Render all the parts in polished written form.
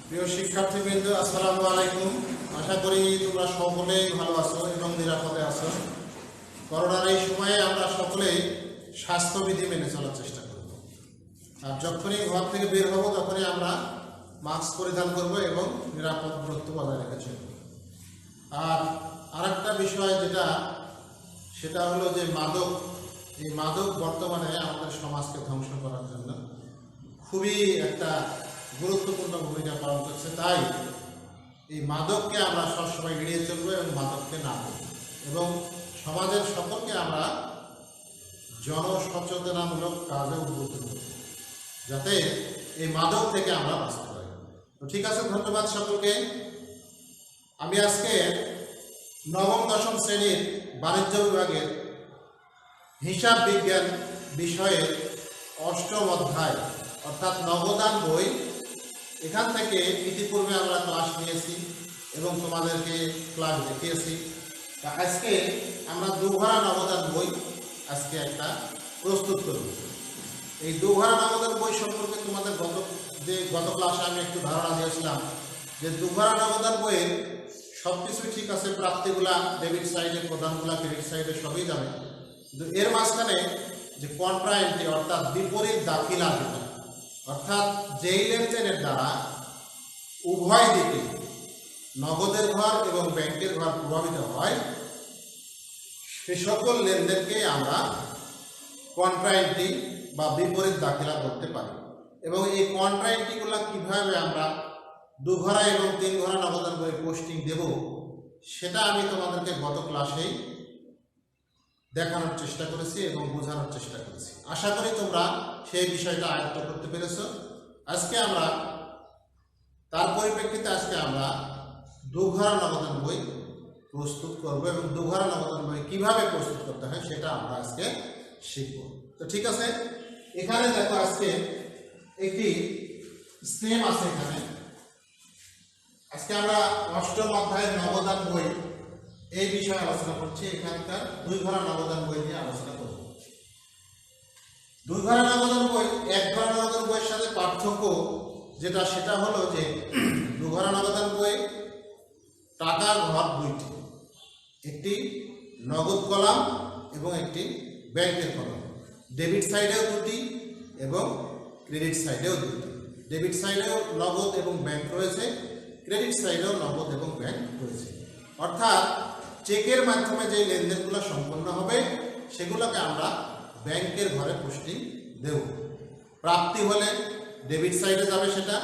প্রিয় শিক্ষার্থীবৃন্দ, আসসালামু আলাইকুম। আশা করি তোমরা সকলেই ভালো আছো এবং নিরাপদে আছো। করোনার এই সময়ে আমরা সকলেই স্বাস্থ্যবিধি মেনে চলার চেষ্টা করব। আর যখনই ঘর থেকে বের হব তখনই আমরা মাস্ক পরিধান করব এবং নিরাপদ দূরত্ব বজায় রেখে চলব। আর আরেকটা বিষয় সেটা হলো যে এই মাদক বর্তমানে আমাদের সমাজকে ধ্বংস করার জন্য খুবই একটা গুরুত্বপূর্ণ ভূমিকা পালন করছে। তাই এই মাদককে আমরা সবসময় এড়িয়ে চলবো এবং মাদককে না করব এবং সমাজের সকলকে আমরা জনসচেতনামূলক কাজে উদ্বুদ্ধ করব যাতে এই মাদক থেকে আমরা বাঁচতে পারি। তো ঠিক আছে, ধন্যবাদ সকলকে। আমি আজকে নবম দশম শ্রেণীর বাণিজ্য বিভাগের হিসাব বিজ্ঞান বিষয়ের অষ্টম অধ্যায় অর্থাৎ নবদান বই, এখান থেকে ইতিপূর্বে আমরা ক্লাস নিয়েছি এবং তোমাদেরকে ক্লাস দেখিয়েছি। তা আজকে আমরা দুঘরা নবদান বই আজকে একটা প্রস্তুত করব। এই দুঘরা নবদান বই সম্পর্কে তোমাদের গত ক্লাসে আমি একটু ধারণা দিয়েছিলাম যে দুঘরা নবদান বইয়ের সব কিছুই ঠিক আছে, প্রাপ্তিগুলা ডেবিট সাইডে, প্রদানগুলা ক্রেডিট সাইডে সবই যাবে, কিন্তু এর মাঝখানে যে কন্ট্রা এন্ট্রি অর্থাৎ বিপরীত দাখিলা যেটা, অর্থাৎ যেই লেনদেনের দ্বারা উভয় দিকে নগদের ঘর এবং ব্যাংকের ঘর প্রভাবিত হয় সে সকল লেনদেনকে আমরা কন্ট্রা এন্ট্রি বা বিপরীত দাখিলা করতে পারি। এবং এই কন্ট্রা এন্ট্রিগুলো কীভাবে আমরা দুঘরা এবং তিন ঘরা নগদান বই পোস্টিং দেব সেটা আমি তোমাদেরকে গত ক্লাসেই দেখানোর চেষ্টা করেছি এবং বোঝানোর চেষ্টা করেছি। আশা করি তোমরা সেই বিষয়টা আয়ত্ত করতে পেরেছ। তার পরিপ্রেক্ষিতে আজকে আমরা দুঘরা নগদান বই প্রস্তুত করব এবং দুঘরা নগদান বই কিভাবে প্রস্তুত করতে হয় সেটা আমরা আজকে শিখব। তো ঠিক আছে, এখানে দেখো আজকে একটি স্টেম আছে। এখানে আজকে আমরা অষ্টম অধ্যায়ের নবদান বই এই বিষয়ে আলোচনা করছি। এখানকার দুই ঘরা নবদান বই নিয়ে আলোচনা করব। দুই ঘরা নবদান বই এক ঘরা নবদান বইয়ের সাথে পার্থক্য সেটা হলো যে দু ঘরা নবদান বই টাকার ঘর দুইটি, একটি নগদ কলাম এবং একটি ব্যাংকের কলাম। ডেবিট সাইডেও দুটি এবং ক্রেডিট সাইডেও দুটি। ডেবিট সাইডেও নগদ এবং ব্যাংক রয়েছে, ক্রেডিট সাইডেও নগদ এবং ব্যাংক রয়েছে। অর্থাৎ চেকের মাধ্যমে যে লেনদেনগুলো সম্পন্ন হবে সেগুলোকে আমরা ব্যাংকের ঘরে পোস্টিং দেব। প্রাপ্তি হলে ডেবিট সাইডে যাবে সেটা,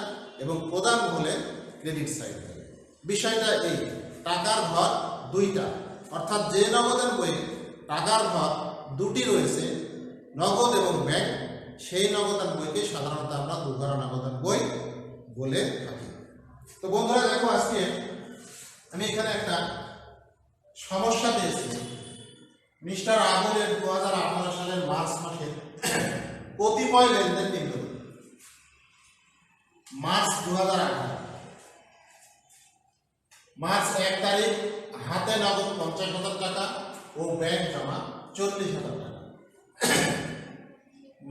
এবং প্রদান হলে ক্রেডিট সাইডে যাবে। বিষয়টা এই, টাকার ঘর দুইটা, অর্থাৎ যে নগদান বইয়ে টাকার ঘর দুটি রয়েছে, নগদ এবং ব্যাংক, সেই নগদান বইকে সাধারণত আমরা দুঘরা নগদান বই বলে থাকি। তো বন্ধুরা দেখো, আজকে আমি এখানে একটা সমস্যা দিয়েছি। মিস্টার আবুলের 2018 সালের মার্চ মাসের কতিপয় লেনদেন নিম্ন। মার্চ 2018, মার্চ 1 তারিখ হাতে নগদ 50,000 টাকা ও ব্যাংক জমা 40,000 টাকা।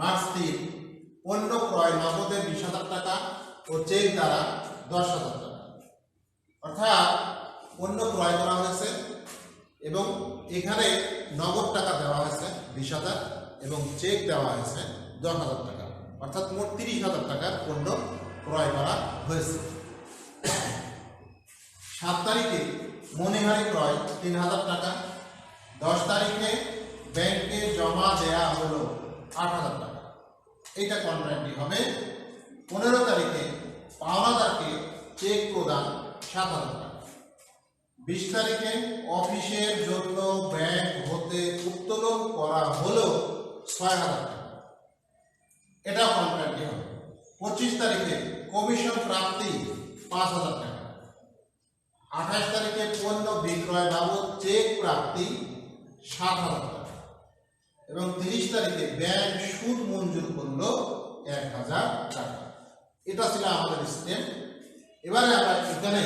মার্চ 3 পণ্য ক্রয় নগদে 20,000 টাকা ও চেক দ্বারা 10,000 টাকা। অর্থাৎ পণ্য ক্রয় করা হয়েছে এবং এখানে নগদ টাকা দেওয়া হয়েছে 20,000 এবং চেক দেওয়া হয়েছে 10,000 টাকা, অর্থাৎ মোট 30,000 টাকার পণ্য ক্রয় করা হয়েছে। 7 তারিখে মনিহারি ক্রয় 3,000 টাকা। 10 তারিখে ব্যাংকে জমা দেয়া হলো 8,000 টাকা, এইটা কন্ট্রা এন্ট্রি হবে। 15 তারিখে পাওনাদারকে চেক প্রদান 7,000 টাকা। 20 তারিখে অফিসের জন্য ব্যাংক হতে উত্তোলন করা হলো 6,000 টাকা, এটা কন্ট্রা এন্ট্রি হবে। 25 তারিখে কমিশন প্রাপ্তি 5,000 টাকা। 28 তারিখে পণ্য বিক্রয় বাবদ চেক প্রাপ্তি 7,000 টাকা এবং 30 তারিখে ব্যাংক সুদ মঞ্জুর করলো 1,000 টাকা। এটা ছিল আমাদের স্টেপ। এবারে আমরা এখানে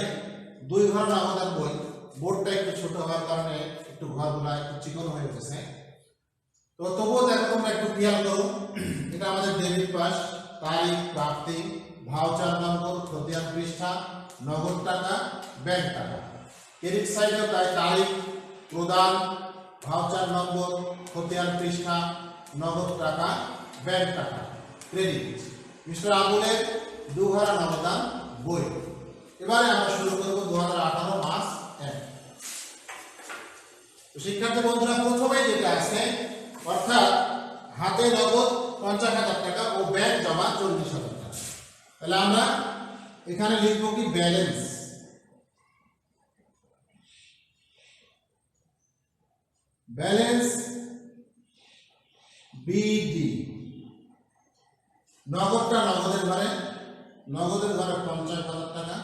দুই ঘর নগদান বই, বোর্ডটা একটু ছোট হওয়ার কারণে একটু ঘরগুলা একটু চিকন হয়ে গেছে। তো তবুও দেখো তোমরা একটু খেয়াল করো, এটা আমাদের ডেবিট পাস, তারিখ, প্রাপ্তি, ভাউচার নম্বর, খতিয়ান পৃষ্ঠা, পৃষ্ঠা, নগদ টাকা, ব্যাংক টাকা। ক্রেডিট সাইডেও তাই তারিখ, প্রদান, ভাউচার নম্বর, খতিয়ান পৃষ্ঠা, নগদ টাকা, ব্যাংক টাকা, ক্রেডিট। মিস্টার আবুলের দুঘরা নগদান বই। এবারে আমরা শুরু করব 2018 মাস 1। শিক্ষার্থী বন্ধুরা, প্রথমে যেটা আছে অর্থাৎ হাতে নগদ 50,000 টাকা ও ব্যাংক জমা 40,000 টাকা। তাহলে আমরা এখানে লিখব কি ব্যালেন্স। Balance BD. নগদটা নগদের ঘরে 50,000 টাকা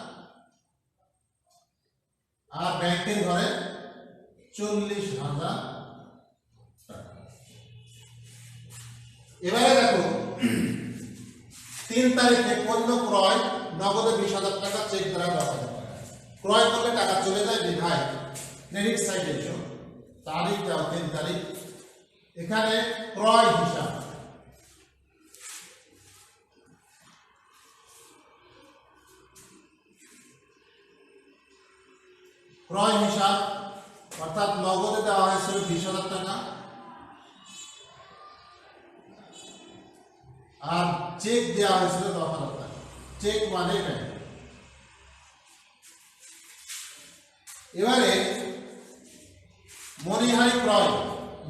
আর ব্যাংকের ঘরে 40,000 টাকা। এবারে দেখো 3 তারিখে পণ্য ক্রয়, নগদে 20,000 টাকা, চেক দ্বারা 10,000 টাকা। ক্রয় করলে টাকা চলে যায় বিধায় ক্রেডিট সাইডে এসো, তারিখ দাও 3 তারিখ। এখানে ক্রয় হিসাব, ক্রয় হিসাব অর্থাৎ নগদে দেওয়া হয়েছিল 20,000 টাকা আর চেক দেওয়া হয়েছিল 10,000 টাকা। চেক মানে ব্যাংক। এবারে মনিহারি ক্রয়,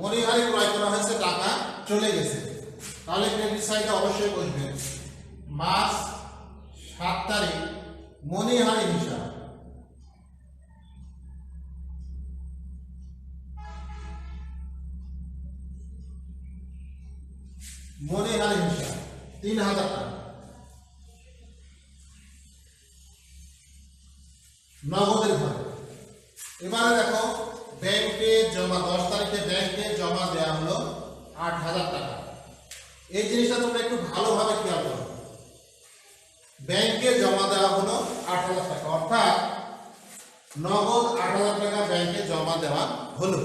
মনিহারি ক্রয় করা হয়েছে, টাকা চলে গেছে, তাহলে ক্রেডিট সাইডে অবশ্যই বসবে মাস 7 তারিখ মনিহারি হিসাব। মনিহারি হিসাব 3,000 টাকা। নগদের ঘরে এবারে দেখো ব্যাংকে জমা 10 তারিখে ব্যাংকে জমা দেওয়া হলো 8,000 টাকা। এই জিনিসটা তোমরা একটু ভালোভাবে খেয়াল করো। ব্যাংকে জমা দেওয়া হলো 8,000 টাকা, অর্থাৎ নগদ 8,000 টাকা ব্যাংকে জমা দেওয়া হলো।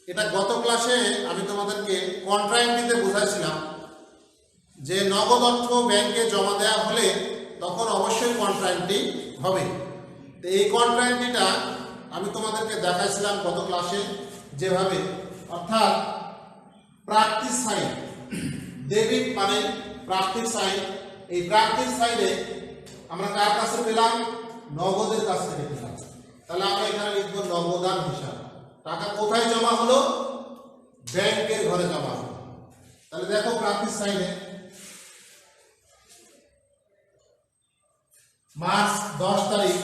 এটা গত ক্লাসে আমি তোমাদেরকে কন্ট্রাইন্টিতে বুঝাইছিলাম যে নগদ অর্থ ব্যাংকে জমা দেওয়া হলে তখন অবশ্যই কন্ট্রাইন্টি হবে। তো এই কন্ট্রাইন্টিটা আমি তোমাদেরকে দেখাইছিলাম গত ক্লাসে যেভাবে, অর্থাৎ প্রাপ্তির সাইড, ডেবিট মানে প্রাপ্তির সাইড। এই প্রাপ্তির সাইডে আমরা কার কাছে পেলাম? নগদের কাছ থেকে পেলাম। তাহলে আমরা এখানে লিখব নগদান হিসাব। টাকা কোথায় জমা হলো? ব্যাংকের ঘরে জমা হলো। তাহলে দেখো প্রাপ্তির সাইডে মার্চ 10 তারিখ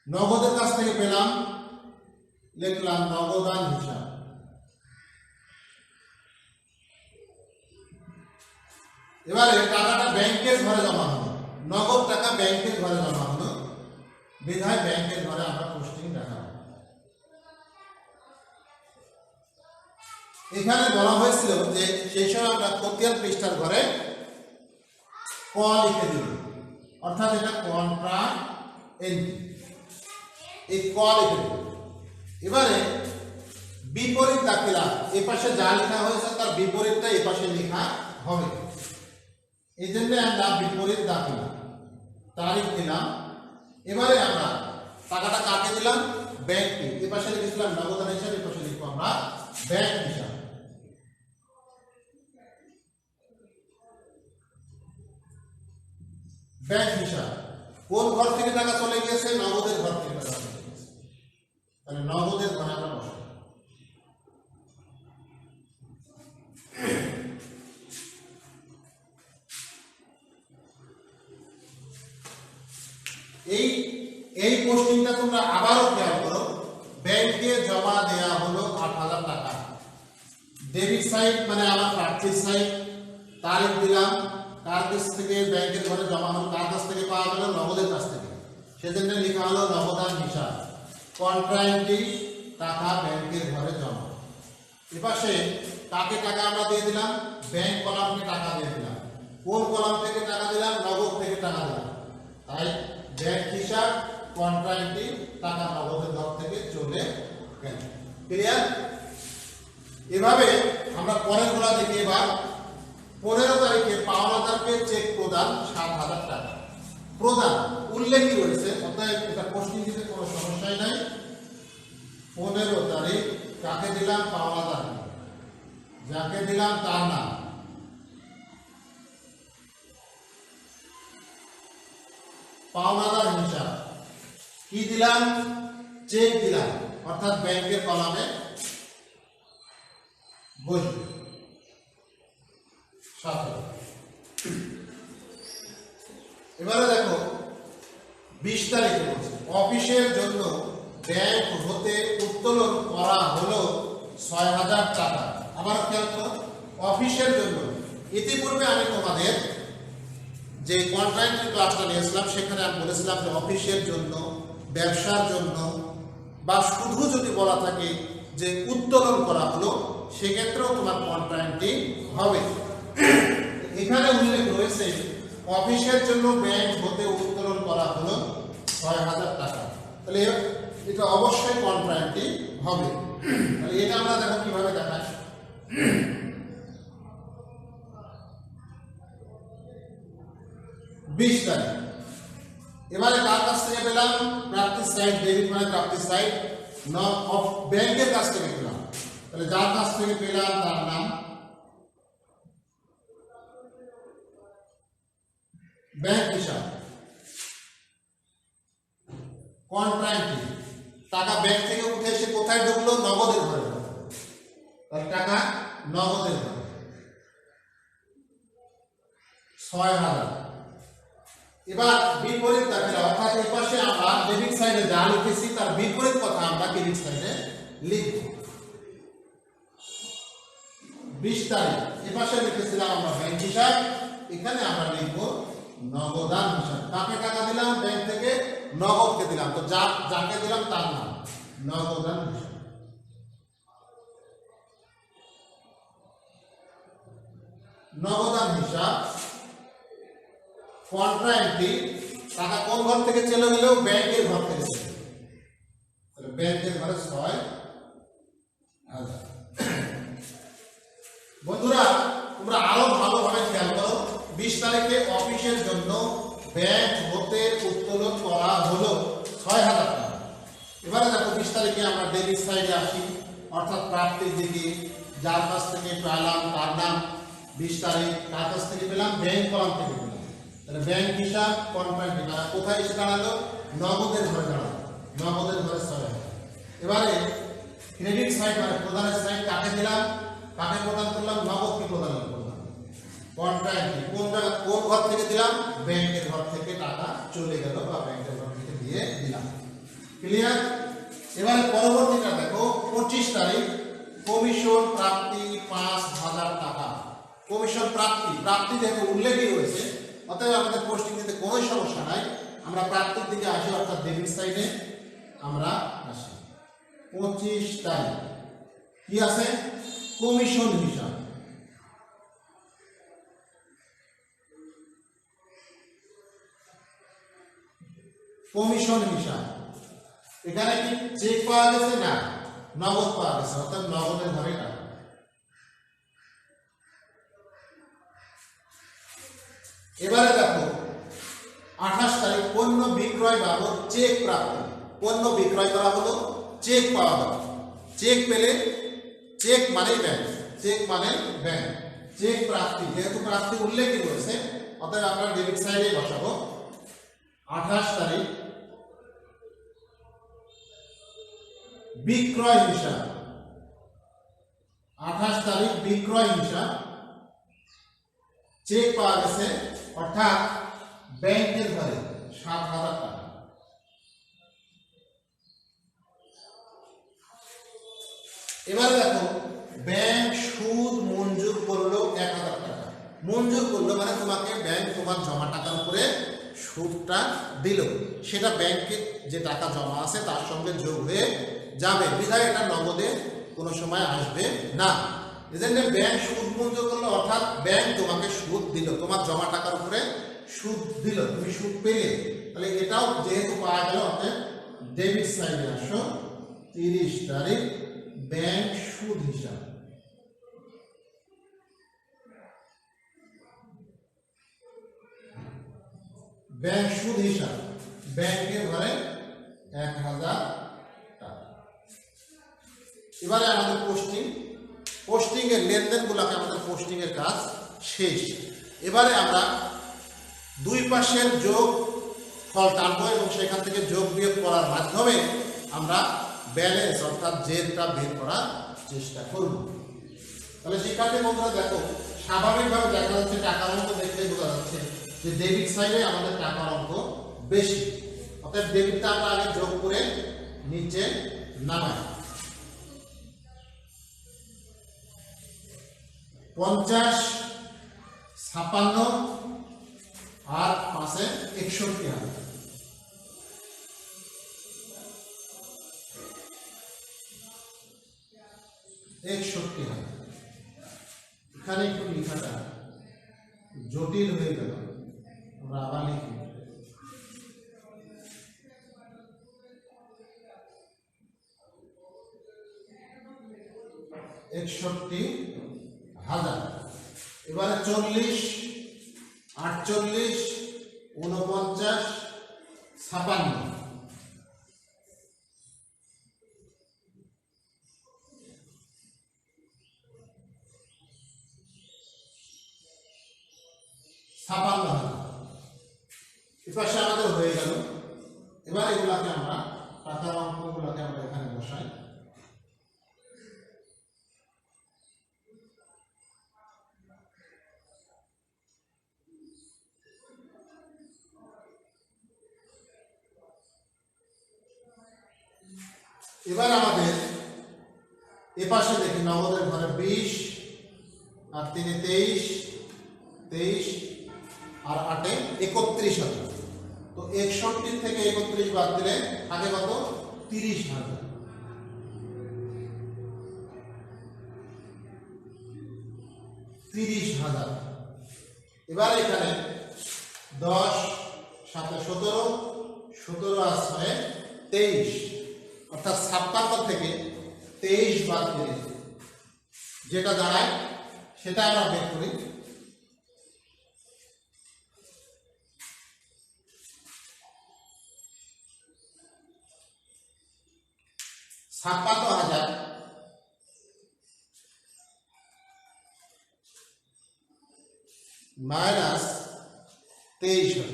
নগদের কাছ থেকে পেলাম, লিখলাম নগদান হিসাব। এবারে টাকাটা ব্যাংকের ঘরে জমা হলো, নগদ টাকা ব্যাংকের ঘরে জমা হলো বিধায় ব্যাংকের ঘরে আমরা পোস্টিং দেখাবো। এখানে বলা হয়েছিল যে সেই সময় আমরা খতিয়ান পৃষ্ঠার ঘরে ক লিখে দিল, অর্থাৎ এটা কন্ট্রাক্ট এন্ট্রি, এই ক লিখে দিল। এবারে বিপরীত দাখিলা, এ পাশে যা লেখা হয়েছে তার বিপরীতটা এ পাশে লেখা হবে। এই জন্য আমরা বিপরীত দাখিলা তারিখ দিলাম। এবারে আমরা টাকাটা কাকে দিলাম? ব্যাংকে। এ পাশে লিখেছিলাম নগদান হিসাব, এ পাশে লিখবো আমরা ব্যাংক হিসাব। ব্যাংক হিসাব কোন ঘর থেকে টাকা চলে গিয়েছে? নগদের ঘর থেকে টাকা চলে গিয়েছে। তাহলে নগদের ঘরে আমরা বসাই। এই পোস্টিংটা তোমরা আবারও খেয়াল করো। ব্যাংকে জমা দেয়া হলো 8,000 টাকা। ডেবিট সাইড মানে আমার প্রার্থীর সাইড, তারিখ দিলাম, কার কাছ থেকে ব্যাংকের ঘরে জমা হলো, কার কাছ থেকে পাওয়া গেল? নগদের কাছ থেকে। সেজন্য লেখা হলো নগদান হিসাব। কন্ট্রাইন্টি টাকা ব্যাংকের ঘরে জমা। এপাশে কাকে টাকা আমরা দিয়ে দিলাম? ব্যাংক কলামকে টাকা দিয়ে দিলাম। কোন কলাম থেকে টাকা দিলাম? নগদ থেকে টাকা দিলাম। তাই ব্যাংক হিসাব, কন্ট্রাইন্টি টাকা নগদের ঘর থেকে চলে গেল। ক্লিয়ার? এভাবে আমরা পরের গুলা দেখি। এবার 15 তারিখে পাওনাদারকে চেক প্রদান 7,000 টাকা প্রদান উল্লেখই রয়েছে, অতএব এটা প্রশ্ন দিতে কোনো সমস্যাই নাই। 15 তারিখ কাকে দিলাম? পাওনাদার, যাকে দিলাম তার নাম, পাওনাদার হিসাব কি দিলাম? চেক দিলাম, অর্থাৎ ব্যাংকের কলামে বসবে 7,000। এবারে দেখো 20 তারিখে বলছে অফিসের জন্য ব্যাংক হতে উত্তোলন করা হলো 6,000 টাকা। আবার খেয়াল করো, অফিসের জন্য। ইতিপূর্বে আমি তোমাদের যে কন্ট্রাক্টের ক্লাসটা নিয়েছিলাম সেখানে আমি বলেছিলাম যে অফিসের জন্য, ব্যবসার জন্য বা শুধু যদি বলা থাকে যে উত্তোলন করা হলো, সেক্ষেত্রেও তোমার কন্ট্রাক্টটি হবে। এখানে উল্লেখ রয়েছে অফিসের জন্য ব্যাংক হতে উত্তোলন করা হলো 6,000 টাকা, তাহলে এটা অবশ্যই কন্ট্রাক্টটি হবে। তাহলে এটা আমরা দেখো কিভাবে দেখাই। 20 তারিখ এবারে কার কাছ থেকে পেলাম? প্রাপ্তির সাইড, ডেবিট মানে প্রাপ্তির সাইড, ব্যাংকের কাছ থেকে পেলাম। তাহলে যার কাছ থেকে পেলাম তার নাম, ব্যাংক হিসাব, কন্ট্রাক্ট, টাকা ব্যাংক থেকে উঠে এসে কোথায় ঢুকলো? নগদের ঘরে। তাহলে টাকা নগদের ঘরে 6,000। এবার বিপরীত দেখে, অর্থাৎ এই পাশে আমরা ডেবিট সাইডে যা লিখেছি তার বিপরীত কথা আমরা ক্রেডিট সাইডে লিখব। 20 তারিখ এই পাশে লিখেছিলাম আমরা ব্যাংক হিসাব, এখানে আমরা লিখব নগদান হিসাব। কাকে টাকা দিলাম? ব্যাংক থেকে নগদকে দিলাম, তো যাকে দিলাম তার নাম, নগদান হিসাব। নগদান হিসাব কন্ট্রাক্টটি টাকা কোন ঘর থেকে চলে গেল? ব্যাংকের ঘর থেকে চলে গেল, তাহলে ব্যাংকের ঘরে 6,000। বন্ধুরা তোমরা আরো ভালোভাবে খেয়াল করো। 20 তারিখে অফিসের জন্য ব্যাংক হতে উত্তোলন করা হলো 6,000 টাকা। এবারে দেখো 20 তারিখে আমরা ডেবিট সাইডে আসি, অর্থাৎ প্রাপ্তির দিকে, যার কাছ থেকে পেলাম তার নাম। 20 তারিখ কার কাছ থেকে পেলাম? ব্যাংক কলাম থেকে পেলাম। তাহলে ব্যাংক হিসাব, কন্ট্রাক্ট কোথায় এসে দাঁড়ালো? নগদের ঘরে দাঁড়ালো, নগদের ঘরে 6,000। এবারে ক্রেডিট সাইড মানে প্রদানের সাইড, কাকে দিলাম? কাকে প্রদান করলাম? নগদকে প্রদান করলাম। কন্ট্রাক্ট কোন ঘর থেকে দিলাম? ব্যাংকের ঘর থেকে টাকা চলে গেল বা ব্যাংকের ঘর থেকে দিয়ে দিলাম। ক্লিয়ার? এবারে পরবর্তীটা দেখো 25 তারিখ কমিশন প্রাপ্তি 5,000 টাকা। কমিশন প্রাপ্তি দেখো উল্লেখই রয়েছে, অতএব আমাদের পোস্টিং দিতে কোনো সমস্যা নাই। আমরা প্রাপ্তির দিকে আসি, অর্থাৎ ডেবিট সাইডে আমরা আসি। 25 তারিখ কি আছে? কমিশন হিসাব। কমিশন হিসাব এখানে কি চেক পাওয়া গেছে? না, নগদ পাওয়া গেছে, অর্থাৎ নগদের ঘরে টাকা। এবারে দেখো 28 তারিখ পণ্য বিক্রয় বাবদ চেক প্রাপ্তি। পণ্য বিক্রয় করা হলো, চেক পাওয়া গেল। চেক পেলে, চেক মানে ব্যাংক, চেক মানে ব্যাংক, চেক প্রাপ্তি, যেহেতু প্রাপ্তি উল্লেখই রয়েছে অতএব আমরা ডেবিট সাইডে বসাবো। 28 তারিখ বিক্রয় হিসাব। 28 তারিখ বিক্রয় হিসাব, চেক পাওয়া গেছে, অর্থাৎ ব্যাংকের ঘরে 7,000 টাকা। এবারে দেখো ব্যাংক সুদ মঞ্জুর করলো 1,000 টাকা। মঞ্জুর করলো মানে তোমাকে ব্যাংক তোমার জমা টাকার উপরে সুদটা দিল, সেটা ব্যাংকে যে টাকা জমা আছে তার সঙ্গে যোগ হয়ে যাবে, বিধায় এটা নগদে কোনো সময় আসবে না। এজন্য ব্যাংক সুদ মঞ্জুর করলো, অর্থাৎ ব্যাংক তোমাকে সুদ দিল, তোমার জমা টাকার উপরে সুদ দিল, তুমি সুদ পেলে, তাহলে এটাও যেহেতু পাওয়া গেল অর্থাৎ ডেবিট সাইডে আসো। 30 তারিখ ব্যাংক সুদ হিসাব। ব্যাংক সুদ হিসাব, ব্যাংকের ঘরে 1000 টাকা। এবারে আমাদের পোস্টিং এর লেনদেনগুলোকে আমাদের পোস্টিং এর কাজ শেষ। এবারে আমরা দুই পাশের যোগ ফল টানবো এবং সেখান থেকে যোগ বিয়োগ করার মাধ্যমে আমরা ব্যালেন্স অর্থাৎ জেরটা বের করার চেষ্টা করব। তাহলে শিক্ষার্থী বন্ধুরা দেখো, স্বাভাবিকভাবে দেখা যাচ্ছে টাকার অঙ্ক দেখলেই বোঝা যাচ্ছে যে ডেবিট সাইডে আমাদের টাকার অঙ্ক বেশি, অর্থাৎ ডেবিটটা আমরা আগে যোগ করে নিচে নামাই। 50, 56 আর 5-এ 61,000। এখানে একটু লেখাটা জটিল হয়ে গেল, আমরা আবার লিখি। $61,000। এবারে 40, 48, 49, 56। এপাশে আমাদের হয়ে গেল। এবার এগুলাকে আমরা টাকার অঙ্কগুলোকে আমরা এখানে বসাই। এবার আমাদের এপাশে দেখি নগদের ঘরে 20 আর 3-এ 23 আর 8-এ 31,000। তো 61 থেকে 31 বাদ দিলে থাকে কত? 30,000। এবার এখানে 10, 7-এ 17, 17 আর 6-এ 23, অর্থাৎ 56 থেকে 23 বাদ দিলে যেটা দাঁড়ায় সেটা আমরা বের করি। 56,000 মাইনাস 23,000,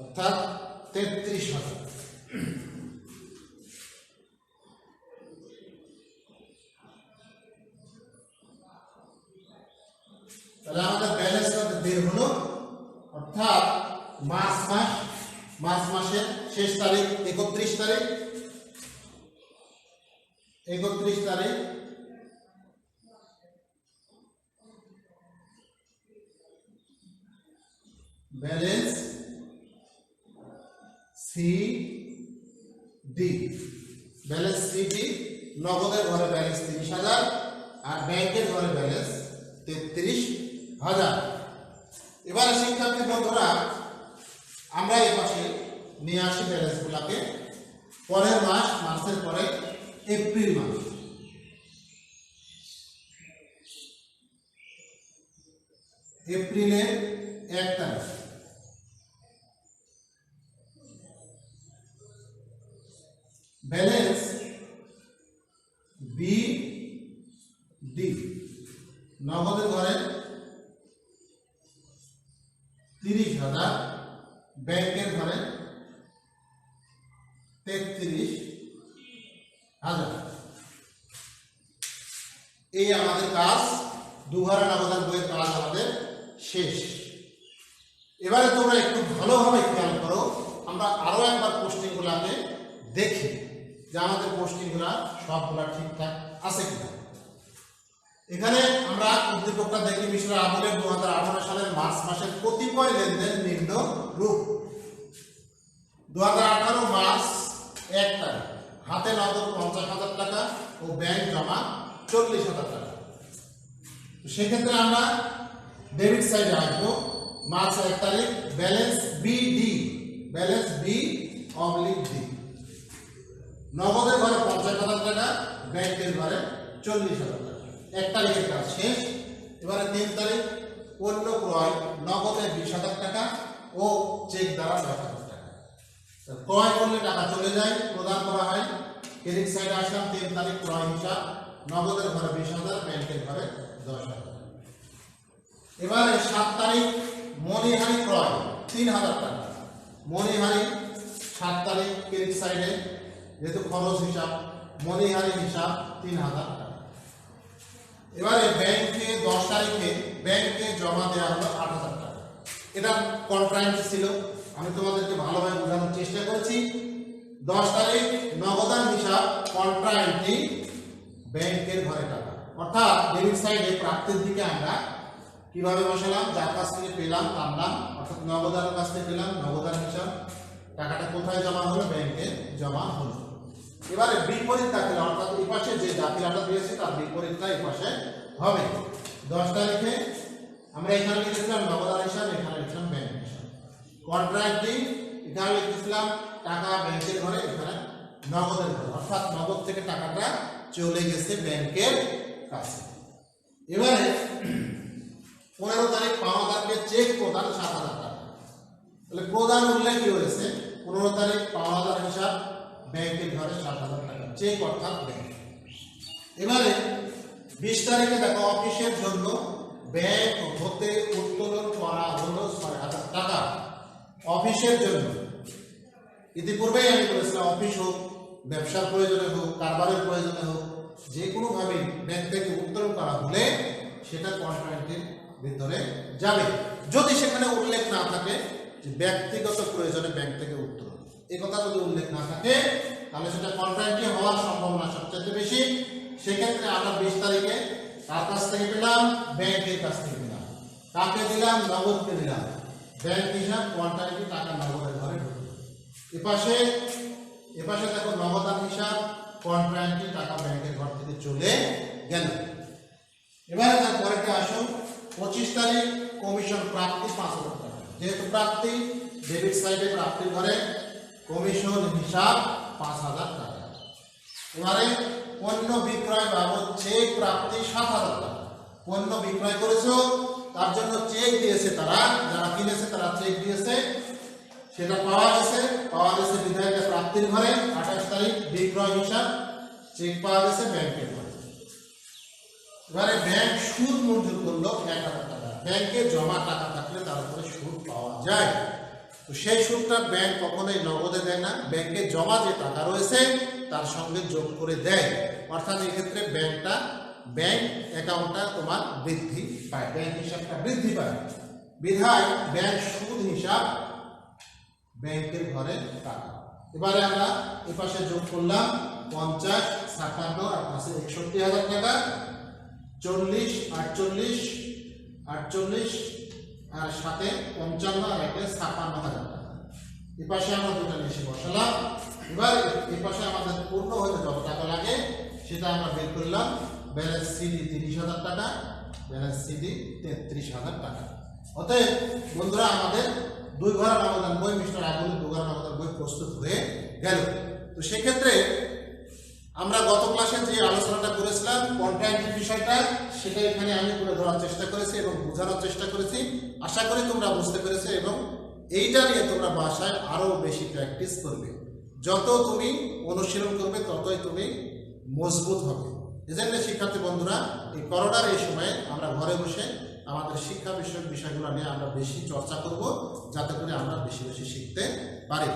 অর্থাৎ 33,000। তাহলে আমাদের ব্যালেন্সটা বের হলো, অর্থাৎ মার্চ মাসের শেষ তারিখ 31 তারিখ, ব্যালেন্স সিডি, নগদের ঘরে ব্যালেন্স 30,000 আর ব্যাংকের ঘরে ব্যালেন্স 33,000। এবারে শিক্ষার্থী বন্ধুরা আমরা এই পাশে নিয়ে আসি ব্যালেন্সগুলোকে। পরের মাস, মার্চের পরে এপ্রিল মাস। এপ্রিলের 1 তারিখ ব্যালেন্স বিডি, নগদের ঘরে 30,000, ব্যাংকের ঘরে 33,000। এই আমাদের কাজ, দুঘরা নগদের বইয়ের কাজ আমাদের শেষ। এবারে তোমরা একটু ভালোভাবে খেয়াল করো, আমরা আরো একবার পোস্টিংগুলোকে দেখি যে আমাদের পোস্টিংগুলো সবগুলা ঠিকঠাক আছে কিনা। এখানে আমরা উদ্দীপকটা দেখি মিশরা আমলের 2018 সালের মার্চ মাসের কতিপয় লেনদেন নিম্ন রূপ। 2018 মার্চ 1 তারিখ হাতে নগদ 50,000 টাকা ও ব্যাংক জমা 40,000 টাকা। সেক্ষেত্রে আমরা ডেবিট সাইডে আসবো। মার্চ 1 তারিখ balance BD, balance B oblique D, নগদের ঘরে 50,000 টাকা, ব্যাংকের ঘরে 40,000 টাকা। 1 তারিখের কাজ শেষ। এবারে 3 তারিখ পণ্য ক্রয় নগদে 20,000 টাকা ও চেক দ্বারা 10,000 টাকা। ক্রয় করলে টাকা চলে যায়, প্রদান করা হয়। ক্রেডিট সাইডে আসলাম, 3 তারিখ ক্রয় হিসাব, নগদের ঘরে 20,000, ব্যাংকের ঘরে 10,000। এবারে 7 তারিখ মণিহারি ক্রয় 3,000 টাকা। মণিহারি 7 তারিখ ক্রেডিট সাইডে, যেহেতু খরচ হিসাব, মণিহারি হিসাব 3,000 টাকা। এবারে ব্যাংকে 10 তারিখে ব্যাংকে জমা দেওয়া হলো 8,000 টাকা। এটা কন্ট্রাক্ট ছিল, আমি তোমাদেরকে ভালোভাবে বোঝানোর চেষ্টা করেছি। 10 তারিখ নগদান হিসাব, কন্ট্রাক্টটি ব্যাংকের ঘরে টাকা, অর্থাৎ ডেবিট সাইডে প্রাপ্তির দিকে আমরা কিভাবে বসালাম, যার কাছ থেকে পেলাম তার নাম, অর্থাৎ নগদানের কাছ থেকে পেলাম নগদান হিসাব, টাকাটা কোথায় জমা হলো, ব্যাংকে জমা হলো। এবারে বিপরীত দাখিলা, অর্থাৎ এই পাশে যে দাখিলাটা দিয়েছে তার বিপরীতটা এই পাশে হবে। 10 তারিখে আমরা এখানে লিখেছিলাম নগদান হিসাব, এখানে লিখলাম ব্যাংক হিসাব। কন্ট্রাক্টটি এখানে লিখেছিলাম টাকা ব্যাংকের ঘরে, এখানে নগদের ঘরে, অর্থাৎ নগদ থেকে টাকাটা চলে গেছে ব্যাংকের কাছে। এবারে 15 তারিখ পাওনাদারকে চেক প্রদান 7,000 টাকা। তাহলে প্রদান উল্লেখ কি হয়েছে, 15 তারিখ পাওনাদার হিসাব ব্যাংকের ঘরে 7,000 টাকা, চেক অর্থাৎ ব্যাংক। এবারে 20 তারিখে দেখো অফিসের জন্য ব্যাংক হতে উত্তোলন করা হলো 6,000 টাকা। অফিসের জন্য ইতিপূর্বেই আমি বলেছিলাম, অফিস হোক, ব্যবসার প্রয়োজনে হোক, কারবারের প্রয়োজনে হোক, যে কোনোভাবে ব্যাংক থেকে উত্তোলন করা হলে সেটা কন্ট্রাক্টের ভিতরে যাবে, যদি সেখানে উল্লেখ না থাকে যে ব্যক্তিগত প্রয়োজনে ব্যাংক থেকে উত্তোলন, এই কথা যদি উল্লেখ না থাকে তাহলে সেটা কন্ট্রাক্টে হওয়ার সম্ভাবনা সবচেয়ে বেশি। সেক্ষেত্রে আমরা 20 তারিখে কার কাছ থেকে পেলাম, ব্যাংকের কাছ থেকে পেলাম। কাকে দিলাম, নগদকে দিলাম। ব্যাংক হিসাব কন্ট্রাক্টে টাকা নগদের ঘরে ঢুকলো। এপাশে দেখো নগদান হিসাব, কন্ট্রাক্টে টাকা ব্যাংকের ঘর থেকে চলে গেল। এবারে তার পরেরটা আসুন, 25 তারিখ কমিশন প্রাপ্তি 5,000 টাকা। যেহেতু প্রাপ্তি, ডেবিট সাইডে প্রাপ্তির ঘরে কমিশন হিসাব 5,000 টাকা। এবারে পণ্য বিক্রয় বাবদ চেক প্রাপ্তি 7,000 টাকা। পণ্য বিক্রয় করেছো, তার জন্য চেক দিয়েছে তারা, যারা কিনেছে তারা চেক দিয়েছে, সেটা পাওয়া গেছে বিধায়ক প্রাপ্তির ঘরে। 28 তারিখ বিক্রয় হিসাব, চেক পাওয়া গেছে ব্যাংকের ঘরে। এবারে ব্যাংক সুদ মঞ্জুর করলো 1,000 টাকা। ব্যাংকে জমা টাকা থাকলে তার উপরে সুদ পাওয়া যায়, তো সেই সুদটা ব্যাংক কখনোই নগদে দেয় না, ব্যাংকে জমা যে টাকা রয়েছে তার সঙ্গে যোগ করে দেয়। অর্থাৎ এক্ষেত্রে ব্যাংক অ্যাকাউন্টটা তোমার বৃদ্ধি পায়, ব্যাংক হিসাবটা বৃদ্ধি পায়, বিধায় ব্যাংক সুদ হিসাব ব্যাংকের ঘরে টাকা। এবারে আমরা এ পাশে যোগ করলাম 50, 57 আর পাশে 61,000 টাকা, 40, 48 আর সাথে 55 আর একে 56,000 টাকা। এ পাশে আমরা দুটো নিচে বসালাম। এবার এই পাশে আমাদের পূর্ণ হতে যত টাকা লাগে সেটা আমরা বের করলাম। ব্যালেন্স সিডি 30,000 টাকা, ব্যালেন্স সিডি 33,000 টাকা। অতএব বন্ধুরা, আমাদের 2 ঘর নগদান বই, মিস্টার আবুলের 2 ঘর নগদান বই প্রস্তুত হয়ে গেল। তো সেক্ষেত্রে আমরা গত ক্লাসে যে আলোচনাটা করেছিলাম কন্ট্রাক্টের বিষয়টা, সেটা এখানে আমি তুলে ধরার চেষ্টা করেছি এবং বোঝানোর চেষ্টা করেছি। আশা করি তোমরা বুঝতে পেরেছো এবং এইটা নিয়ে তোমরা বাসায় আরো বেশি প্র্যাকটিস করবে। যত তুমি অনুশীলন করবে ততই তুমি মজবুত হবে। এজন্য শিক্ষার্থী বন্ধুরা, এই করোনার এই সময়ে আমরা ঘরে বসে আমাদের শিক্ষা বিষয়ক বিষয়গুলো নিয়ে আমরা বেশি চর্চা করব, যাতে করে আমরা বেশি বেশি শিখতে পারি।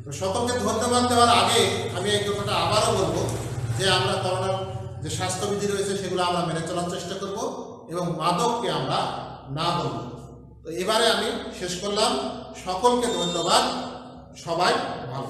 তো সকলকে ধন্যবাদ দেওয়ার আগে আমি এই কথাটা আবারও বলবো যে আমরা করোনার যে স্বাস্থ্যবিধি রয়েছে সেগুলো আমরা মেনে চলার চেষ্টা করব এবং মাদককে আমরা না বলব। তো এবারে আমি শেষ করলাম। সকলকে ধন্যবাদ, সবাই ভালো।